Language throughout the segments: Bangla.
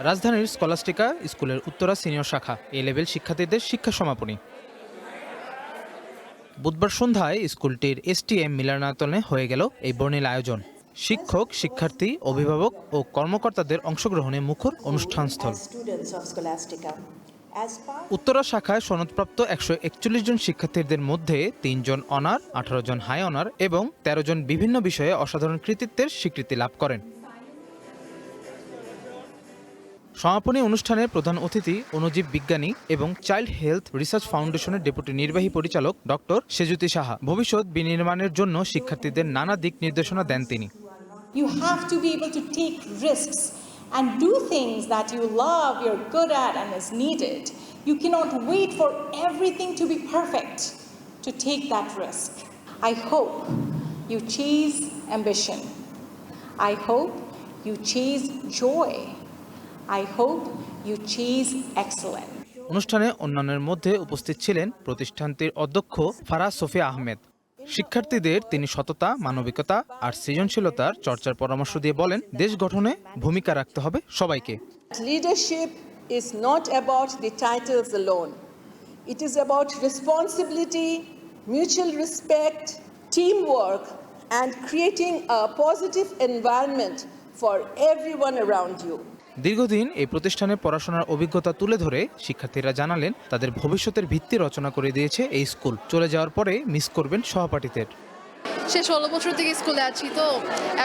রাজধানীর স্কলাস্টিকা স্কুলের উত্তরা সিনিয়র শাখা এ লেভেল শিক্ষার্থীদের শিক্ষা সমাপনী। বুধবার সন্ধ্যায় স্কুলটির এসটিএম মিলনায়তনে হয়ে গেল এই বর্ণিল আয়োজন। শিক্ষক, শিক্ষার্থী, অভিভাবক ও কর্মকর্তাদের অংশগ্রহণে মুখর অনুষ্ঠানস্থল। উত্তরা শাখায় সনদপ্রাপ্ত 141 জন শিক্ষার্থীদের মধ্যে 3 জন অনার, 18 জন হাই অনার এবং 13 জন বিভিন্ন বিষয়ে অসাধারণ কৃতিত্বের স্বীকৃতি লাভ করেন। সমাপনী অনুষ্ঠানে প্রধান অতিথি অণুজীব বিজ্ঞানী এবং চাইল্ড হেলথ রিসার্চ ফাউন্ডেশনের ডেপুটি নির্বাহী পরিচালক ডক্টর সেজুতি সাহা ভবিষ্যৎ বিনির্মাণের জন্য শিক্ষার্থীদের নানা দিক নির্দেশনা দেন তিনি। You have to be able to take risks and do things that you love, you're good at and is needed. You cannot wait for everything to be perfect to take that risk. I hope you chase ambition. I hope you chase joy. I hope you chase excellence. অনুষ্ঠানে অন্যান্যের মধ্যে উপস্থিত ছিলেন প্রতিষ্ঠানটির অধ্যক্ষ ফারাহ সোফিয়া আহমেদ। শিক্ষার্থীদের তিনি সততা, মানবিকতা আর সৃজনশীলতার চর্চার পরামর্শ দিয়ে বলেন, দেশ গঠনে ভূমিকা রাখতে হবে সবাইকে। Leadership is not about the titles alone. It is about responsibility, mutual respect, teamwork, and creating a positive environment for everyone around you. দীর্ঘদিন এই প্রতিষ্ঠানে পড়াশোনার অভিজ্ঞতা তুলে ধরে শিক্ষার্থীরা জানালেন, তাদের ভবিষ্যতের ভিত্তি রচনা করে দিয়েছে এই স্কুল। চলে যাওয়ার পরে মিস করবেন সহপাঠীদের। সে 16 বছর থেকে স্কুলে আছি, তো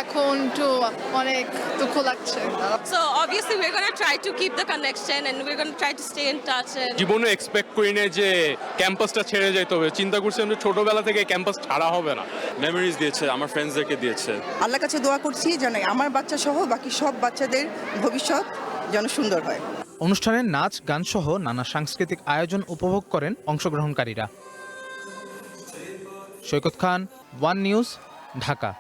এখন তো অনেক দুঃখ লাগছে। So obviously we're going to try to keep the connection and we're going to try to stay in touch. জীবনে এক্সপেক্ট করি না যে ক্যাম্পাসটা ছেড়ে যেতে হবে। চিন্তা করছিলাম যে ছোটবেলা থেকে ক্যাম্পাস ছাড়া হবে না। মেমোরিজ দিয়েছে, আমার ফ্রেন্ডসদেরকে দিয়েছে। আল্লাহর কাছে দোয়া করছি যেন আমার বাচ্চা সহ বাকি সব বাচ্চাদের ভবিষ্যৎ যেন সুন্দর হয়। অনুষ্ঠানে নাচ, গান সহ নানা সাংস্কৃতিক আয়োজন উপভোগ করেন অংশগ্রহণকারীরা। সৈকত খান, ওয়ান নিউজ, ঢাকা।